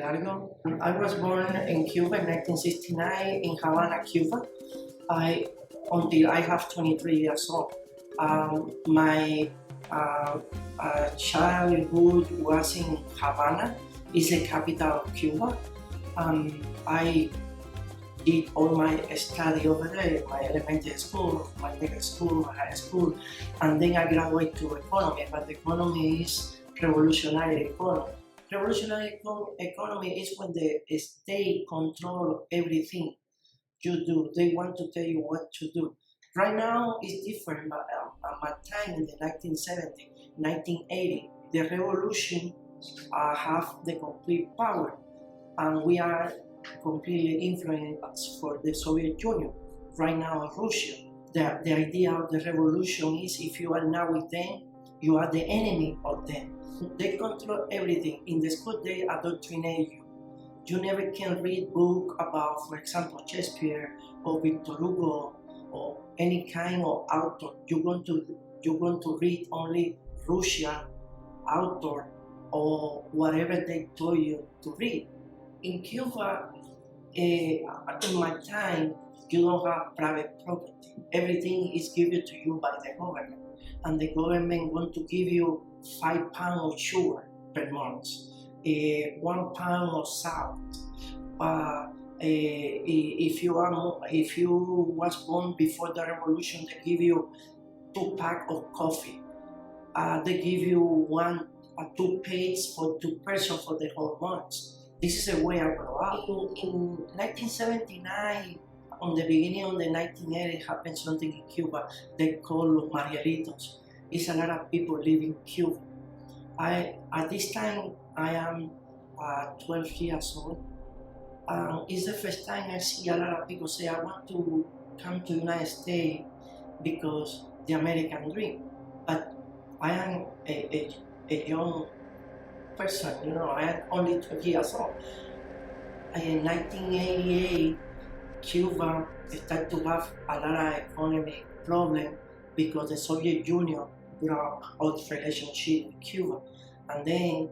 Hidalgo. I was born in Cuba in 1969 in Havana, Cuba. Until I have 23 years old. My childhood was in Havana, is the capital of Cuba. I did all my study over there, my elementary school, my middle school, my high school, and then I graduated to economy, but the economy is revolutionary economy. Revolutionary economy is when the state control everything you do. They want to tell you what to do. Right now it's different, but at my time in the 1970, 1980, the revolution have the complete power, and we are completely influenced for the Soviet Union. Right now, Russia. The idea of the revolution is if you are not with them, you are the enemy of them. They control everything. In the school, they indoctrinate you. You never can read book about, for example, Shakespeare or Victor Hugo or any kind of author. You're going to read only Russian author or whatever they told you to read. In Cuba, in my time, you don't have private property. Everything is given to you by the government, and the government want to give you 5 pounds of sugar per month, 1 pound of salt. If you was born before the revolution, they give you 2 packs of coffee. They give you 1 or 2 pays for 2 persons for the whole month. This is the way I grew up. In 1979, on the beginning of the 1980s, happened something in Cuba they call Los Marielitos. It's a lot of people living in Cuba. At this time, I am 12 years old. It's the first time I see a lot of people say, I want to come to the United States because the American dream. But I am a young person, I am only 12 years old. In 1988, Cuba started to have a lot of economic problem because the Soviet Union broke out relationship with Cuba. And then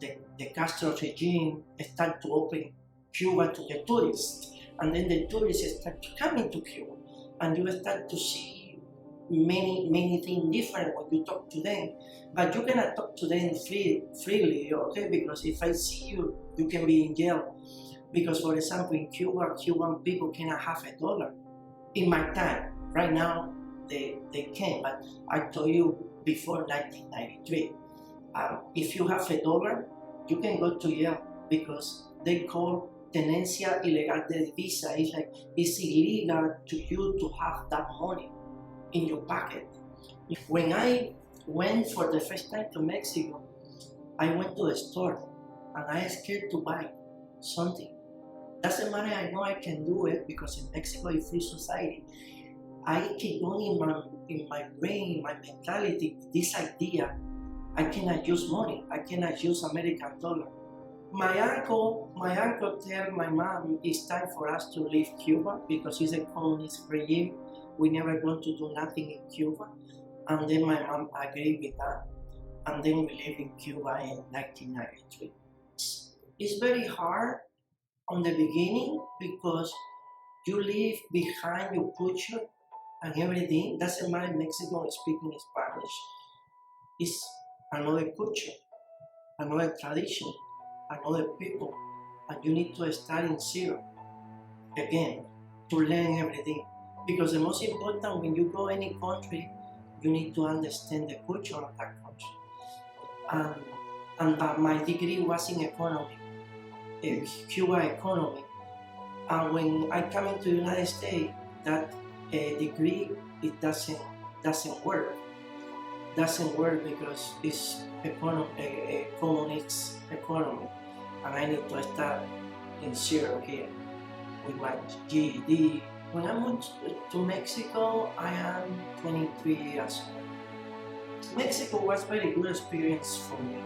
the Castro regime started to open Cuba to the tourists. And then the tourists start coming to Cuba. And you start to see many things different when you talk to them. But you cannot talk to them freely, okay? Because if I see you, you can be in jail. Because, for example, in Cuba, Cuban people cannot have $1. In my time, right now, they can, but I told you before 1993, if you have $1, you can go to jail because they call tenencia ilegal de divisa. It's like it's illegal to you to have that money in your pocket. When I went for the first time to Mexico, I went to a store and I was scared to buy something. Doesn't matter, I know I can do it because in Mexico it's free society. I keep going in my brain, in my mentality, this idea, I cannot use money, I cannot use American dollar. My uncle tell my mom it's time for us to leave Cuba because it's a communist regime. We never going to do nothing in Cuba. And then my mom agreed with that. And then we live in Cuba in 1993. It's very hard on the beginning because you leave behind your culture and everything. Doesn't matter Mexico speaking Spanish. It's another culture, another tradition, another people, and you need to start in zero again to learn everything. Because the most important, when you go any country, you need to understand the culture of that country. And my degree was in economy, Cuba economy. And when I come into the United States, that degree it doesn't work. Doesn't work because it's communist economy, and I need to start in zero here with my GED. When I moved to Mexico, I am 23 years old. Mexico was a very good experience for me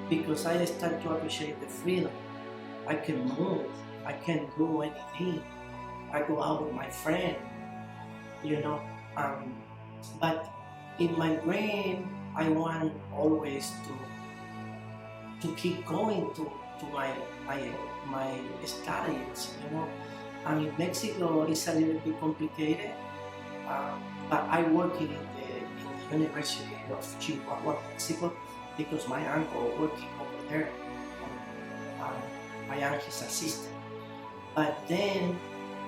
because I started to appreciate the freedom. I can move, I can do anything. I go out with my friend, but in my brain, I want always to keep going, to my my studies, you know. And in Mexico, it's a little bit complicated. But I work in the University of Chihuahua, Mexico, because my uncle working over there. I am his assistant. But then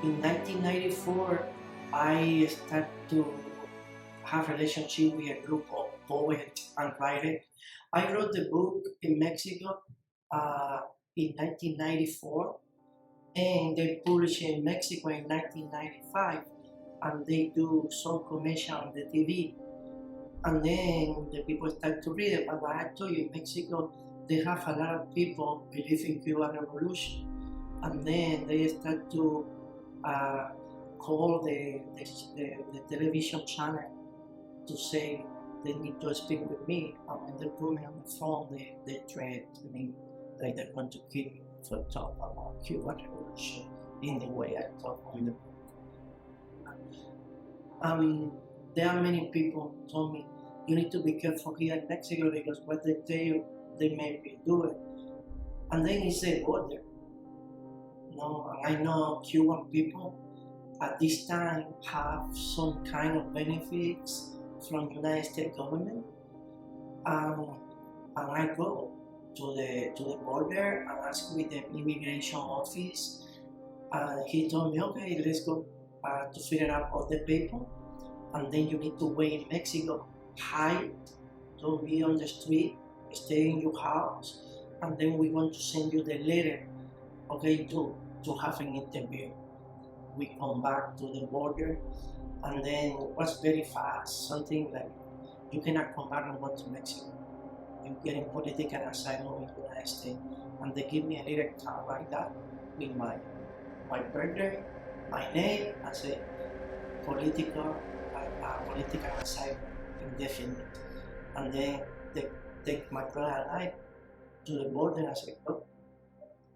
in 1994, I started to have a relationship with a group of poets and writers. I wrote the book in Mexico in 1994, and they published it in Mexico in 1995, and they do some commercial on the TV. And then the people start to read it. But what I told you, in Mexico, they have a lot of people believe in Cuban Revolution. And then they start to call the television channel to say they need to speak with me. And when they put me on the phone, they threaten me that they're going to kill me for talk about Cuban Revolution in the way I talk on the book. There are many people who told me, you need to be careful here in Mexico because what they tell you, they may be doing. And then it's a border. No, I know Cuban people at this time have some kind of benefits from United States government. And I go to the border and ask with the immigration office. He told me, okay, let's go to figure out all the people. And then you need to wait in Mexico, hide, don't be on the street, stay in your house, and then we're going to send you the letter, okay, to have an interview. We come back to the border, and then it was very fast, something like, you cannot come back and go to Mexico. You're getting political asylum in the United States. And they give me a little card like that with my birthday, my name, and say, political asylum, indefinite. And then they take my brother and I to the border and I say, oh,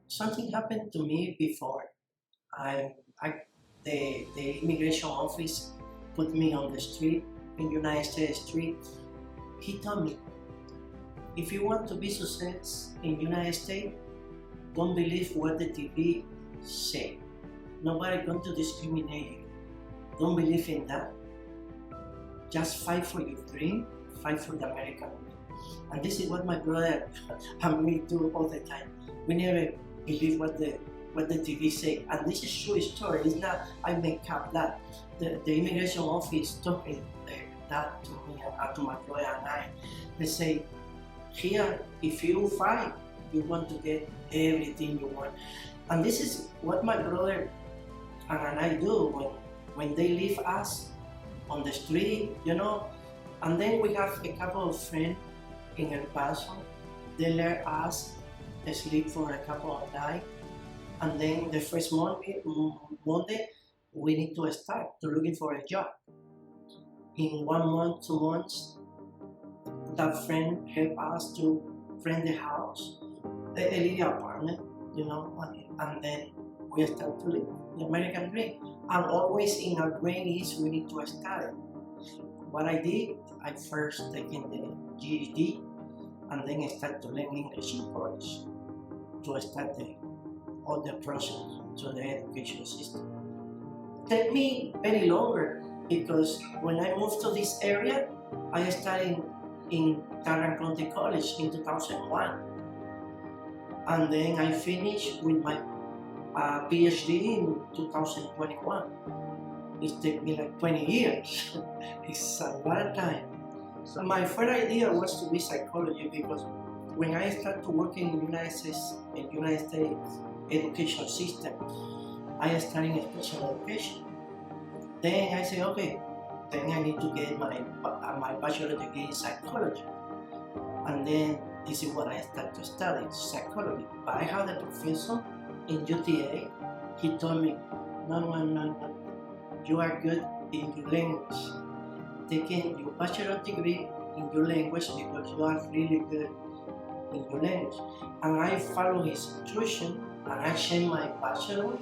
something happened to me before. The immigration office put me on the street, in United States street. He told me, if you want to be success in United States, don't believe what the TV say. Nobody going to discriminate you. Don't believe in that. Just fight for your dream, fight for the American dream. And this is what my brother and me do all the time. We never believe what the TV say. And this is true story. It's not I make up that. The immigration office told me that to me and to my brother and I. They say, here, if you fight, you want to get everything you want. And this is what my brother and I do when they leave us on the street, you know. And then we have a couple of friends in El Paso. They let us sleep for a couple of nights. And then the first Monday, we need to start to looking for a job. In 1 month, 2 months, that friend helped us to rent the house, a little apartment, you know, and then we start to live the American dream. And always in our brain is we need to start. What I did, I first taken the GED and then I started to learn English in college to start all the process to the education system. Take me very longer because when I moved to this area, I studied in Tarrant County College in 2001. And then I finished with my PhD in 2021. It took me like 20 years. It's a lot of time. So my first idea was to be psychology because when I started to work in the United States education system, I started in special education. Then I said, okay, then I need to get my bachelor degree in psychology. And then this is what I started to study, psychology. But I had a professor in UTA. He told me, no, you are good in your language. Taking your bachelor degree in your language because you are really good in your language. And I follow his instruction and I changed my bachelor,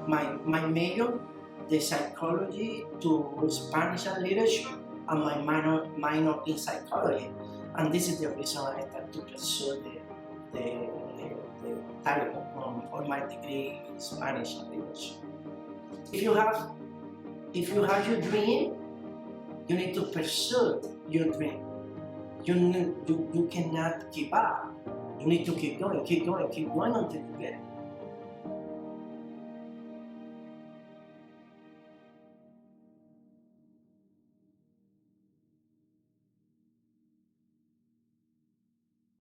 my major, the psychology to Spanish and literature, and my minor in psychology. And this is the reason I started to pursue the Hidalgo on my degree in Spanish and English. If you have your dream, you need to pursue your dream. You cannot give up. You need to keep going until you get it.